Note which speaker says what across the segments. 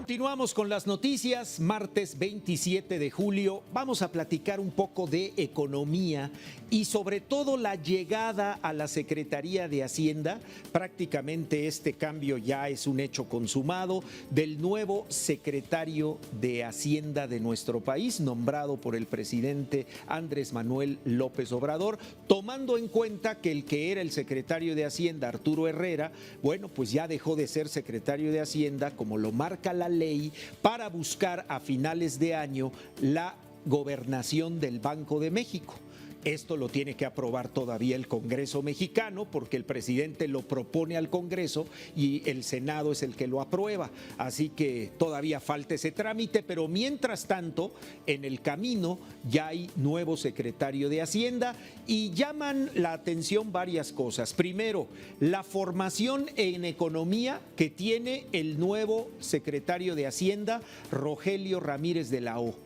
Speaker 1: Continuamos con las noticias, martes 27 de julio. Vamos a platicar un poco de economía y sobre todo la llegada a la Secretaría de Hacienda. Prácticamente este cambio ya es un hecho consumado del nuevo secretario de Hacienda de nuestro país, nombrado por el presidente Andrés Manuel López Obrador, tomando en cuenta que el que era el secretario de Hacienda, Arturo Herrera, bueno, pues ya dejó de ser secretario de Hacienda, como lo marca la ley, para buscar a finales de año la gobernación del Banco de México. Esto lo tiene que aprobar todavía el Congreso mexicano, porque el presidente lo propone al Congreso y el Senado es el que lo aprueba. Así que todavía falta ese trámite, pero mientras tanto, en el camino ya hay nuevo secretario de Hacienda y llaman la atención varias cosas. Primero, la formación en economía que tiene el nuevo secretario de Hacienda, Rogelio Ramírez de la O.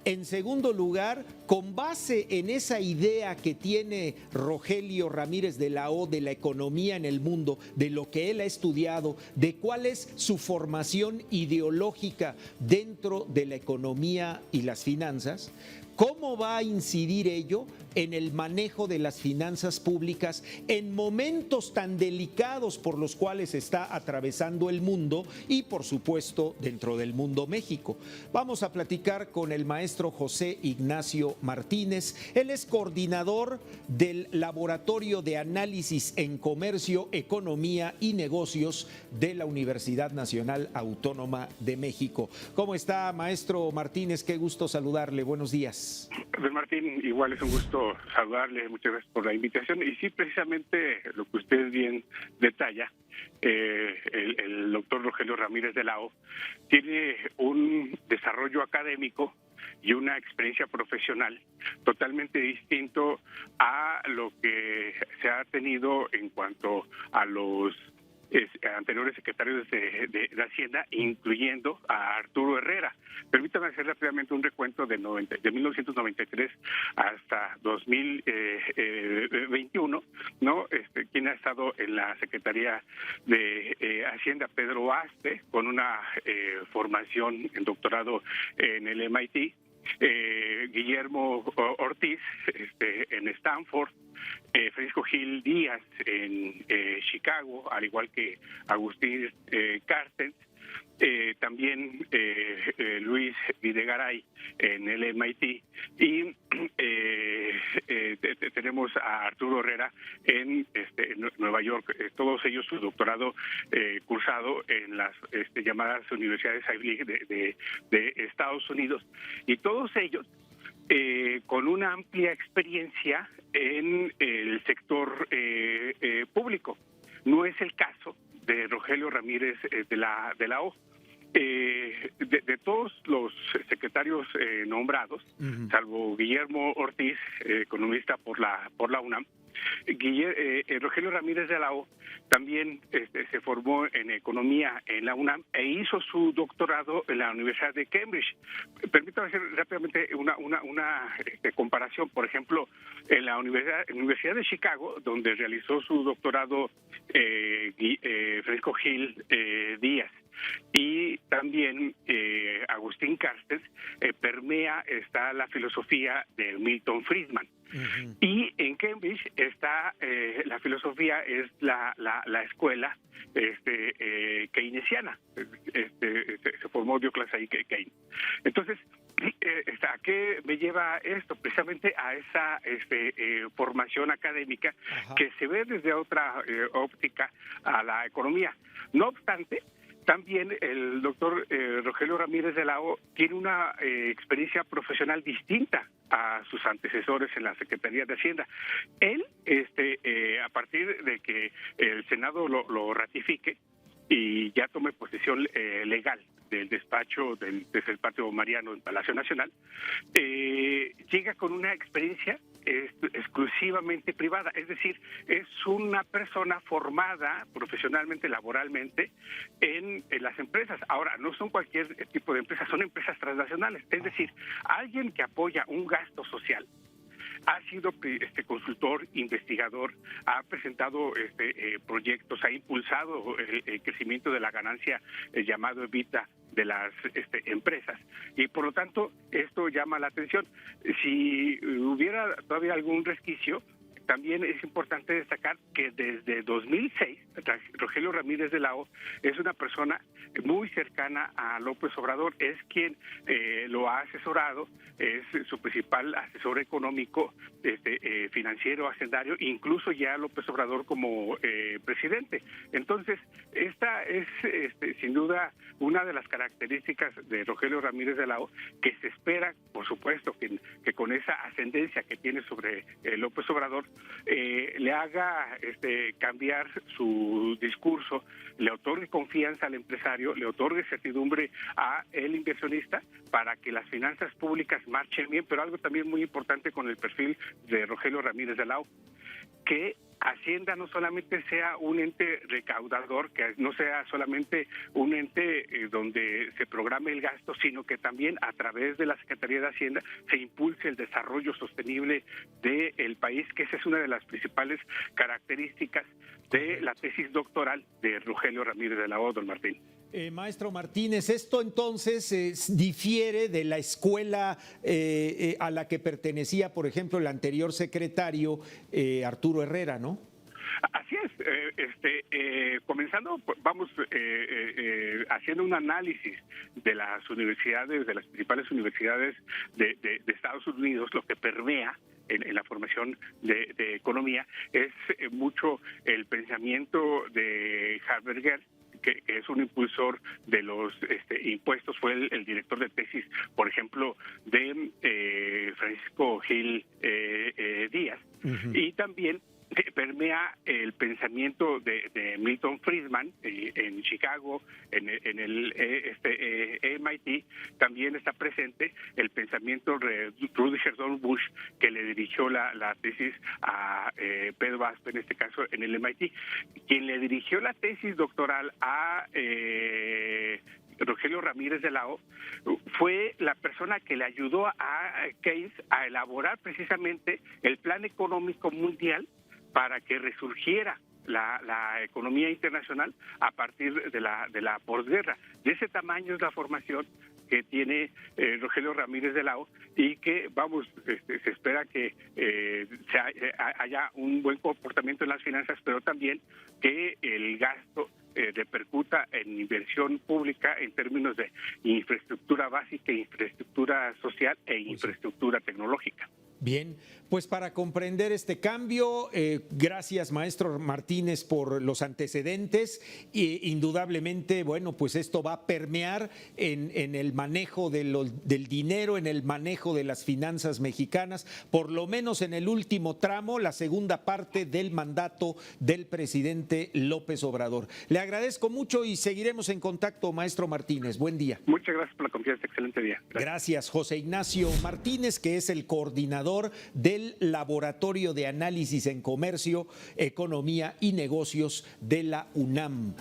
Speaker 1: En segundo lugar, con base en esa idea que tiene Rogelio Ramírez de la O de la economía en el mundo, de lo que él ha estudiado, de cuál es su formación ideológica dentro de la economía y las finanzas, ¿cómo va a incidir ello en el manejo de las finanzas públicas en momentos tan delicados por los cuales está atravesando el mundo y, por supuesto, dentro del mundo México? Vamos a platicar con el maestro José Ignacio Martínez. Él es coordinador del Laboratorio de Análisis en Comercio, Economía y Negocios de la Universidad Nacional Autónoma de México. ¿Cómo está, maestro Martínez? Qué gusto saludarle. Buenos días.
Speaker 2: Don Martín, igual es un gusto saludarle, muchas gracias por la invitación. Y sí, precisamente lo que usted bien detalla, el doctor Rogelio Ramírez de la O tiene un desarrollo académico y una experiencia profesional totalmente distinto a lo que se ha tenido en cuanto a los anteriores secretarios de Hacienda, incluyendo a Arturo Herrera. Permítame hacer rápidamente un recuento de 1993 hasta 2021, ¿no? Quien ha estado en la Secretaría de Hacienda, Pedro Aspe, con una formación en doctorado en el MIT, Guillermo Ortiz en Stanford, Francisco Gil Díaz en Chicago, al igual que Agustín Carstens, también Luis Videgaray en el MIT y tenemos a Arturo Herrera en Nueva York, todos ellos su doctorado cursado en las llamadas universidades Ivy League de Estados Unidos, y todos ellos con una amplia experiencia en el sector público. No es el caso de Rogelio Ramírez de la O. De todos los secretarios nombrados, salvo Guillermo Ortiz, economista por la UNAM, Rogelio Ramírez de la O también se formó en economía en la UNAM e hizo su doctorado en la Universidad de Cambridge. Permítame hacer rápidamente una comparación. Por ejemplo, en la Universidad de Chicago, donde realizó su doctorado Francisco Gil Díaz, y también Agustín Carstens, está la filosofía de Milton Friedman. Y en Cambridge está la filosofía, es la escuela keynesiana. Se formó, dio clase ahí Keynes. Entonces, ¿a qué me lleva esto? Precisamente a esa formación académica. Ajá. Que se ve desde otra óptica a la economía. No obstante, también el doctor Rogelio Ramírez de la O tiene una experiencia profesional distinta a sus antecesores en la Secretaría de Hacienda. Él, a partir de que el Senado lo ratifique y ya tome posesión legal del despacho desde el Patio Mariano en Palacio Nacional, llega con una experiencia exclusivamente privada, es decir, es una persona formada profesionalmente, laboralmente en las empresas. Ahora, no son cualquier tipo de empresas, son empresas transnacionales, es decir, alguien que apoya un gasto social, ha sido consultor, investigador, ha presentado proyectos, ha impulsado el crecimiento de la ganancia llamado EBITDA de las empresas. Y por lo tanto, esto llama la atención. Si hubiera todavía algún resquicio, también es importante destacar que desde 2006, Rogelio Ramírez de la O es una persona muy cercana a López Obrador, es quien lo ha asesorado, es su principal asesor económico, financiero, hacendario, incluso ya López Obrador como presidente. Entonces, esta es sin duda una de las características de Rogelio Ramírez de la O, que se espera, por supuesto, que con esa ascendencia que tiene sobre López Obrador, le haga cambiar su discurso, le otorgue confianza al empresario, le otorgue certidumbre a el inversionista para que las finanzas públicas marchen bien, pero algo también muy importante con el perfil de Rogelio Ramírez de la O, que Hacienda no solamente sea un ente recaudador, que no sea solamente un ente donde se programe el gasto, sino que también a través de la Secretaría de Hacienda se impulse el desarrollo sostenible del país, que esa es una de las principales características de la tesis doctoral de Rogelio Ramírez de la O, don Martín.
Speaker 1: Maestro Martínez, esto entonces difiere de la escuela a la que pertenecía, por ejemplo, el anterior secretario Arturo Herrera, ¿no?
Speaker 2: Así es, comenzando, vamos haciendo un análisis de las universidades, de las principales universidades de Estados Unidos, lo que permea en la formación de economía es mucho el pensamiento de Harberger, que es un impulsor de los impuestos, fue el director de tesis, por ejemplo, de Francisco Gil Díaz, y también permea el pensamiento de Milton Friedman en Chicago, en el MIT. También está presente el pensamiento de Rudy Sheldon Bush, que le dirigió la tesis a Pedro Aspe, en este caso en el MIT. Quien le dirigió la tesis doctoral a Rogelio Ramírez de la O fue la persona que le ayudó a Keynes a elaborar precisamente el plan económico mundial para que resurgiera la economía internacional a partir de la posguerra. De ese tamaño es la formación que tiene Rogelio Ramírez de la O, y que, se espera que haya un buen comportamiento en las finanzas, pero también que el gasto repercuta en inversión pública en términos de infraestructura básica, infraestructura social e infraestructura tecnológica.
Speaker 1: Bien, pues para comprender este cambio, gracias maestro Martínez por los antecedentes. Indudablemente, bueno, pues esto va a permear en el manejo del dinero, en el manejo de las finanzas mexicanas, por lo menos en el último tramo, la segunda parte del mandato del presidente López Obrador. Le agradezco mucho y seguiremos en contacto, maestro Martínez. Buen día.
Speaker 2: Muchas gracias por la confianza, excelente día.
Speaker 1: Gracias, José Ignacio Martínez, que es el coordinador del Laboratorio de Análisis en Comercio, Economía y Negocios de la UNAM.